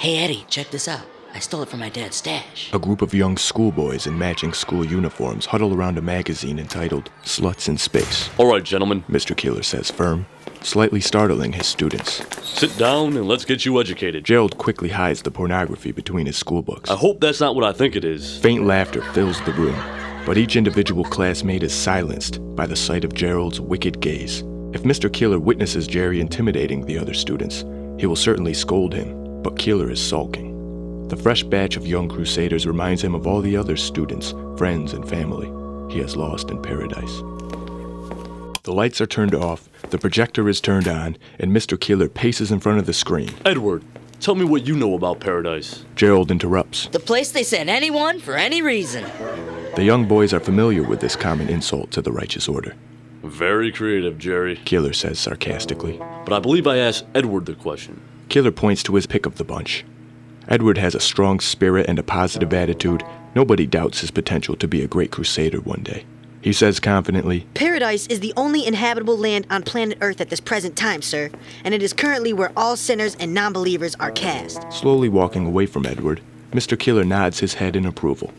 Hey Eddie, check this out. I stole it from my dad's stash. A group of young schoolboys in matching school uniforms huddle around a magazine entitled Sluts in Space. All right, gentlemen. Mr. Keeler says firm, slightly startling his students. Sit down and let's get you educated. Gerald quickly hides the pornography between his schoolbooks. I hope that's not what I think it is. Faint laughter fills the room, but each individual classmate is silenced by the sight of Gerald's wicked gaze. If Mr. Keeler witnesses Jerry intimidating the other students, he will certainly scold him, but Keeler is sulking. The fresh batch of young crusaders reminds him of all the other students, friends, and family he has lost in paradise. The lights are turned off, the projector is turned on, and Mr. Keeler paces in front of the screen. Edward, tell me what you know about paradise. Gerald interrupts. The place they send anyone for any reason. The young boys are familiar with this common insult to the righteous order. Very creative, Jerry. Keeler says sarcastically. But I believe I asked Edward the question. Keeler points to his pick of the bunch. Edward has a strong spirit and a positive attitude. Nobody doubts his potential to be a great crusader one day. He says confidently, Paradise is the only inhabitable land on planet Earth at this present time, sir, and it is currently where all sinners and non-believers are cast. Slowly walking away from Edward, Mr. Keeler nods his head in approval.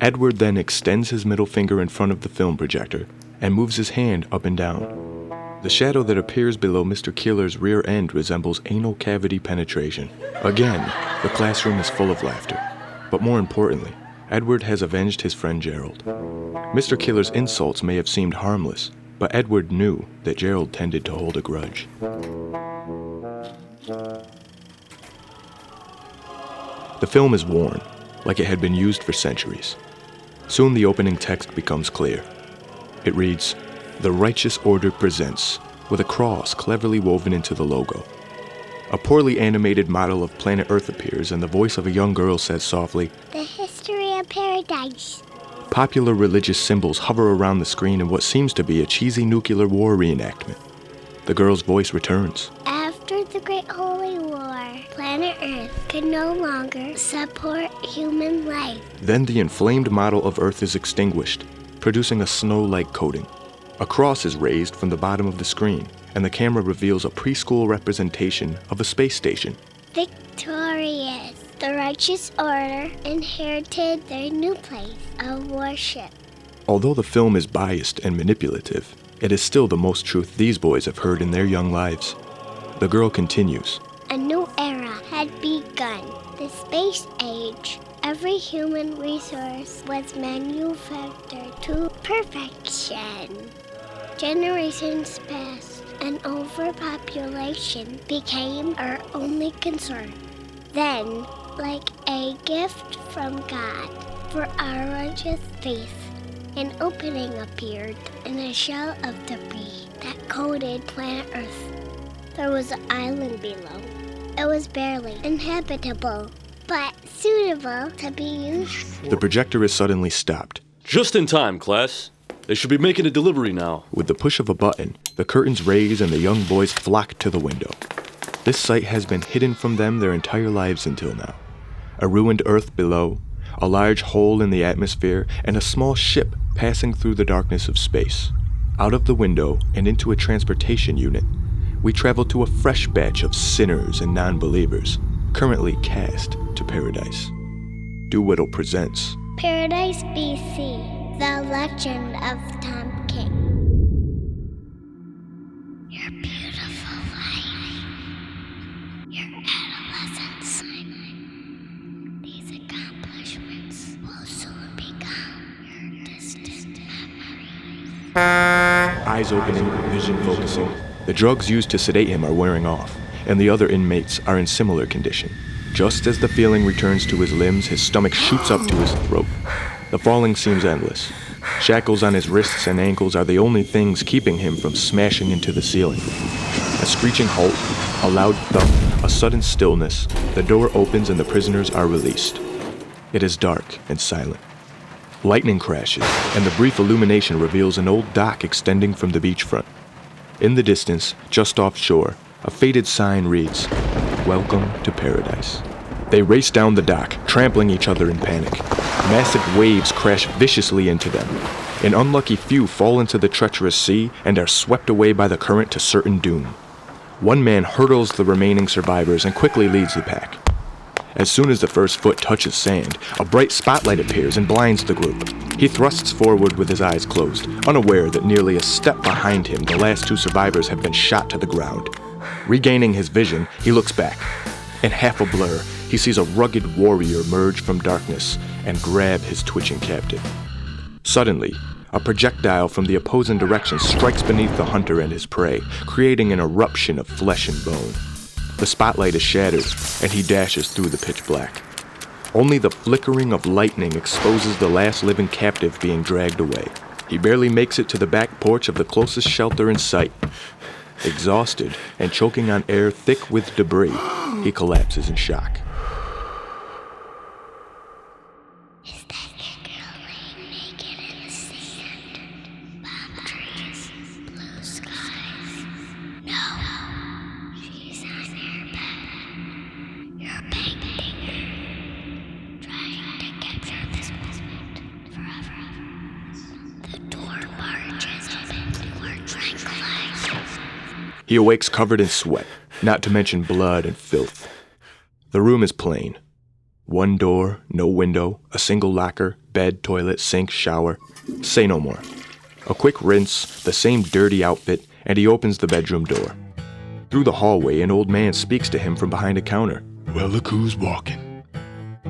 Edward then extends his middle finger in front of the film projector and moves his hand up and down. The shadow that appears below Mr. Keeler's rear end resembles anal cavity penetration. Again, the classroom is full of laughter. But more importantly, Edward has avenged his friend Gerald. Mr. Keeler's insults may have seemed harmless, but Edward knew that Gerald tended to hold a grudge. The film is worn, like it had been used for centuries. Soon the opening text becomes clear. It reads, "The Righteous Order presents," with a cross cleverly woven into the logo. A poorly animated model of planet Earth appears, and the voice of a young girl says softly, "The history of paradise." Popular religious symbols hover around the screen in what seems to be a cheesy nuclear war reenactment. The girl's voice returns. After the Great Holy War, planet Earth could no longer support human life. Then the inflamed model of Earth is extinguished, producing a snow-like coating. A cross is raised from the bottom of the screen, and the camera reveals a preschool representation of a space station. Victorious, the Righteous Order inherited their new place of worship. Although the film is biased and manipulative, it is still the most truth these boys have heard in their young lives. The girl continues. A new era had begun, the space age. Every human resource was manufactured to perfection. Generations passed, and overpopulation became our only concern. Then, like a gift from God for our righteous faith, an opening appeared in a shell of debris that coated planet Earth. There was an island below. It was barely inhabitable, but suitable to be used. The projector is suddenly stopped. Just in time, class. They should be making a delivery now. With the push of a button, the curtains raise and the young boys flock to the window. This sight has been hidden from them their entire lives until now. A ruined Earth below, a large hole in the atmosphere, and a small ship passing through the darkness of space. Out of the window and into a transportation unit, we travel to a fresh batch of sinners and non-believers, currently cast to paradise. Doolittle presents Paradise BC, the legend of Tom King. Your beautiful life, your adolescence, these accomplishments will soon become your distant memories. eyes opening, vision focusing. The drugs used to sedate him are wearing off, and the other inmates are in similar condition. Just as the feeling returns to his limbs, his stomach shoots up to his throat. The falling seems endless. Shackles on his wrists and ankles are the only things keeping him from smashing into the ceiling. A screeching halt, a loud thump, a sudden stillness. The door opens and the prisoners are released. It is dark and silent. Lightning crashes, and the brief illumination reveals an old dock extending from the beachfront. In the distance, just offshore, a faded sign reads, "Welcome to Paradise." They race down the dock, trampling each other in panic. Massive waves crash viciously into them. An unlucky few fall into the treacherous sea and are swept away by the current to certain doom. One man hurdles the remaining survivors and quickly leads the pack. As soon as the first foot touches sand, a bright spotlight appears and blinds the group. He thrusts forward with his eyes closed, unaware that nearly a step behind him, the last two survivors have been shot to the ground. Regaining his vision, he looks back. In half a blur, he sees a rugged warrior emerge from darkness and grab his twitching captive. Suddenly, a projectile from the opposing direction strikes beneath the hunter and his prey, creating an eruption of flesh and bone. The spotlight is shattered, and he dashes through the pitch black. Only the flickering of lightning exposes the last living captive being dragged away. He barely makes it to the back porch of the closest shelter in sight. Exhausted and choking on air thick with debris, he collapses in shock. Is that your girl laying naked in the sand? Palm trees, blue skies. No, she's on your bed. You're painting her, trying to capture this moment forever. The door barges open. You are tranquilized. He awakes covered in sweat, not to mention blood and filth. The room is plain. One door, no window, a single locker, bed, toilet, sink, shower. Say no more. A quick rinse, the same dirty outfit, and he opens the bedroom door. Through the hallway, an old man speaks to him from behind a counter. Well, look who's walking.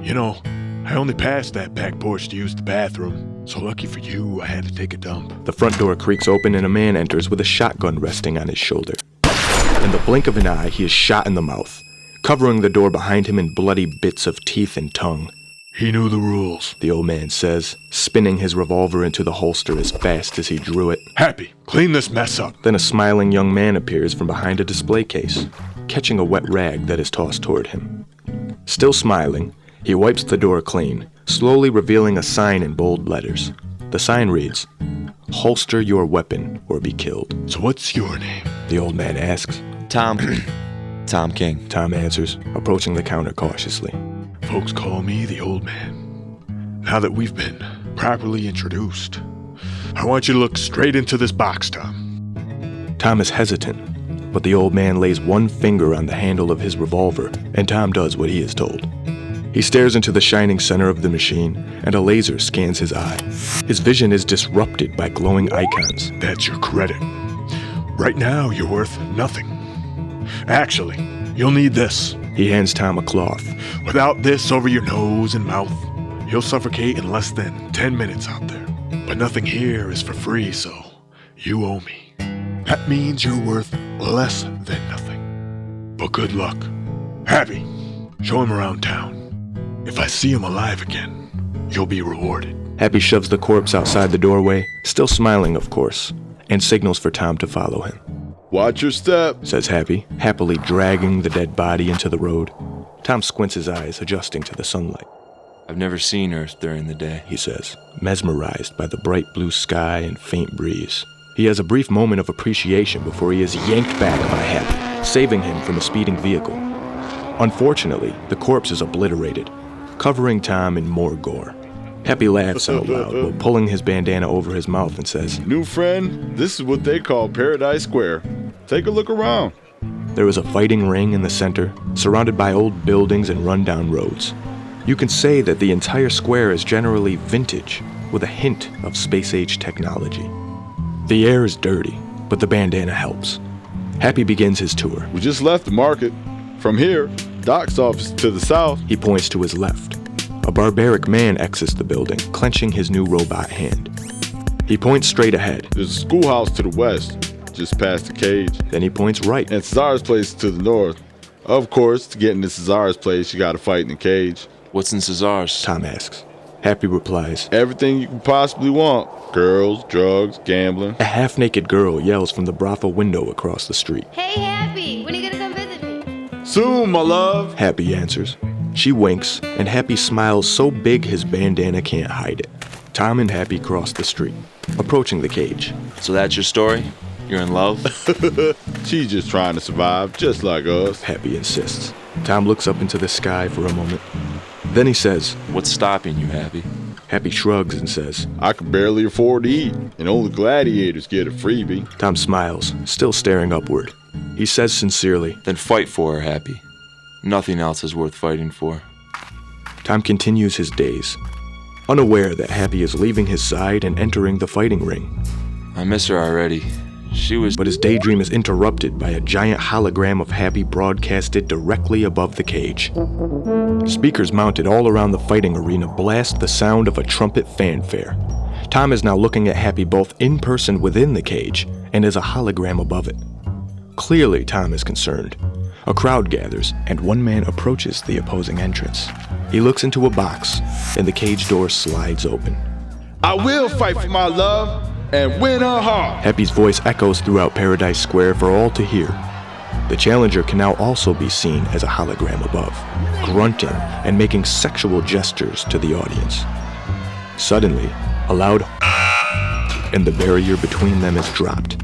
You know, I only passed that back porch to use the bathroom, so lucky for you, I had to take a dump. The front door creaks open and a man enters with a shotgun resting on his shoulder. In the blink of an eye, he is shot in the mouth, covering the door behind him in bloody bits of teeth and tongue. He knew the rules. The old man says, spinning his revolver into the holster as fast as he drew it. Happy, clean this mess up. Then a smiling young man appears from behind a display case, catching a wet rag that is tossed toward him. Still smiling, he wipes the door clean, slowly revealing a sign in bold letters. The sign reads, "Holster your weapon or be killed." So what's your name? The old man asks. Tom. Tom King. Tom answers, approaching the counter cautiously. Folks call me the old man. Now that we've been properly introduced, I want you to look straight into this box, Tom. Tom is hesitant, but the old man lays one finger on the handle of his revolver, and Tom does what he is told. He stares into the shining center of the machine, and a laser scans his eye. His vision is disrupted by glowing icons. That's your credit. Right now, you're worth nothing. Actually, you'll need this. He hands Tom a cloth. Without this over your nose and mouth, you'll suffocate in less than 10 minutes out there. But nothing here is for free, so you owe me. That means you're worth less than nothing. But good luck. Happy, show him around town. If I see him alive again, you'll be rewarded. Happy shoves the corpse outside the doorway, still smiling, of course, and signals for Tom to follow him. Watch your step, Says Happy, happily dragging the dead body into the road. Tom squints his eyes, adjusting to the sunlight. I've never seen Earth during the day. He says, mesmerized by the bright blue sky and faint breeze. He has a brief moment of appreciation before he is yanked back by Happy, saving him from a speeding vehicle. Unfortunately, the corpse is obliterated, covering Tom in more gore. Happy laughs out loud while pulling his bandana over his mouth and says, new friend. This is what they call Paradise Square. Take a look around. There is a fighting ring in the center, surrounded by old buildings and rundown roads. You can say that the entire square is generally vintage, with a hint of space-age technology. The air is dirty, but the bandana helps. Happy begins his tour. We just left the market. From here, Doc's office to the south. He points to his left. A barbaric man exits the building, clenching his new robot hand. He points straight ahead. There's a schoolhouse to the west, just past the cage. Then he points right. And Cesar's place to the north. Of course, to get into Cesar's place, you gotta fight in the cage. What's in Cesar's? Tom asks. Happy replies. Everything you can possibly want. Girls, drugs, gambling. A half-naked girl yells from the brothel window across the street. Hey, Happy, when are you gonna come visit me? Soon, my love. Happy answers. She winks, and Happy smiles so big his bandana can't hide it. Tom and Happy cross the street, approaching the cage. So that's your story? You're in love? She's just trying to survive, just like us. Happy insists. Tom looks up into the sky for a moment. Then he says, What's stopping you, Happy? Happy shrugs and says, I can barely afford to eat, and only gladiators get a freebie. Tom smiles, still staring upward. He says sincerely, Then fight for her, Happy. Nothing else is worth fighting for. Tom continues his days, unaware that Happy is leaving his side and entering the fighting ring. I miss her already. She was... But his daydream is interrupted by a giant hologram of Happy broadcasted directly above the cage. Speakers mounted all around the fighting arena blast the sound of a trumpet fanfare. Tom is now looking at Happy both in person within the cage and as a hologram above it. Clearly, Tom is concerned. A crowd gathers, and one man approaches the opposing entrance. He looks into a box, and the cage door slides open. I will fight for my love and win her heart. Happy's voice echoes throughout Paradise Square for all to hear. The challenger can now also be seen as a hologram above, grunting and making sexual gestures to the audience. Suddenly, a loud and the barrier between them is dropped.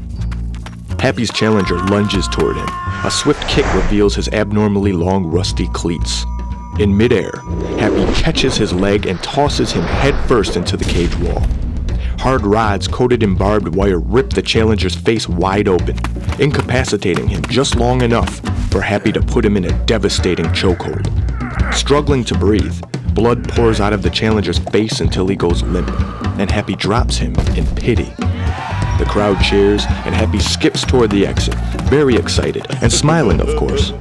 Happy's challenger lunges toward him. A swift kick reveals his abnormally long, rusty cleats. In midair, Happy catches his leg and tosses him headfirst into the cage wall. Hard rods coated in barbed wire rip the challenger's face wide open, incapacitating him just long enough for Happy to put him in a devastating chokehold. Struggling to breathe, blood pours out of the challenger's face until he goes limp, and Happy drops him in pity. The crowd cheers, and Happy skips toward the exit, very excited, and smiling, of course.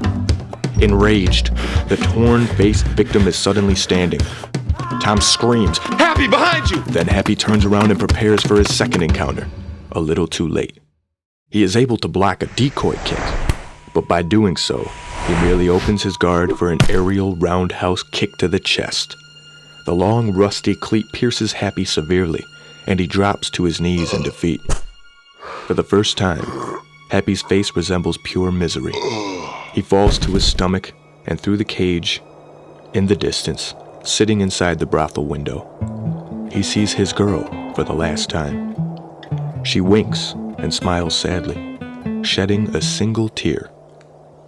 Enraged, the torn-faced victim is suddenly standing. Tom screams, "Happy, behind you!" Then Happy turns around and prepares for his second encounter. A little too late. He is able to block a decoy kick, but by doing so, he merely opens his guard for an aerial roundhouse kick to the chest. The long, rusty cleat pierces Happy severely, and he drops to his knees in defeat. For the first time, Happy's face resembles pure misery. He falls to his stomach, and through the cage, in the distance, sitting inside the brothel window, he sees his girl for the last time. She winks and smiles sadly, shedding a single tear.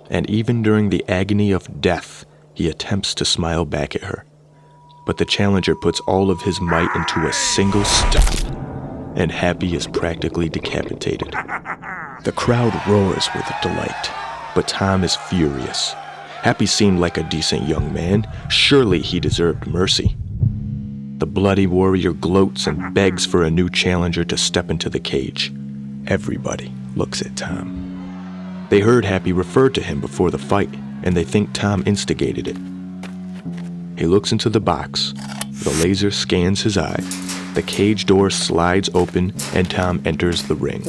And even during the agony of death, he attempts to smile back at her. But the challenger puts all of his might into a single stop, and Happy is practically decapitated. The crowd roars with delight, but Tom is furious. Happy seemed like a decent young man. Surely he deserved mercy. The bloody warrior gloats and begs for a new challenger to step into the cage. Everybody looks at Tom. They heard Happy refer to him before the fight, and they think Tom instigated it. He looks into the box. The laser scans his eye. The cage door slides open, and Tom enters the ring.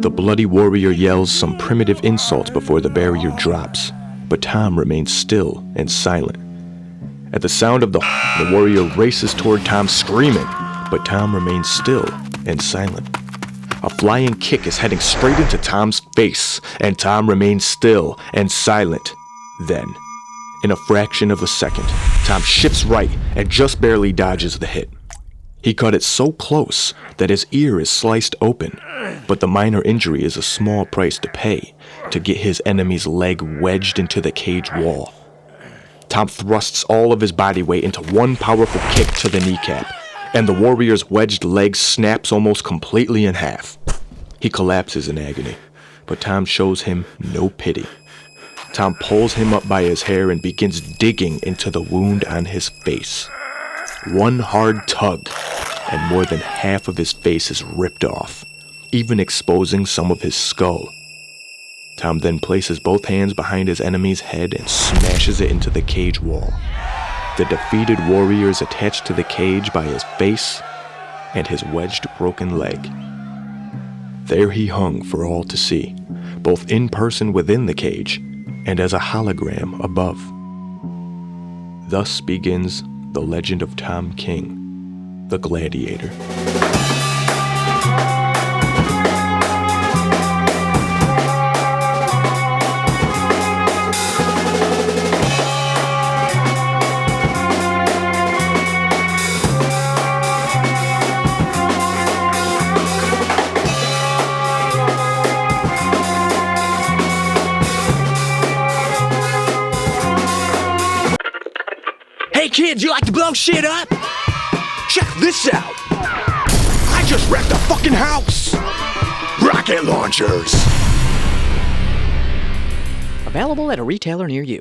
The bloody warrior yells some primitive insults before the barrier drops, but Tom remains still and silent. At the sound of the warrior races toward Tom screaming, but Tom remains still and silent. A flying kick is heading straight into Tom's face, and Tom remains still and silent. Then, in a fraction of a second, Tom shifts right and just barely dodges the hit. He cut it so close that his ear is sliced open, but the minor injury is a small price to pay to get his enemy's leg wedged into the cage wall. Tom thrusts all of his body weight into one powerful kick to the kneecap, and the warrior's wedged leg snaps almost completely in half. He collapses in agony, but Tom shows him no pity. Tom pulls him up by his hair and begins digging into the wound on his face. One hard tug, and more than half of his face is ripped off, even exposing some of his skull. Tom then places both hands behind his enemy's head and smashes it into the cage wall. The defeated warrior is attached to the cage by his face and his wedged broken leg. There he hung for all to see, both in person within the cage and as a hologram above. Thus begins the legend of Tom King, the gladiator. Hey kids, you like to blow shit up? Check this out! I just wrecked a fucking house! Rocket launchers! Available at a retailer near you.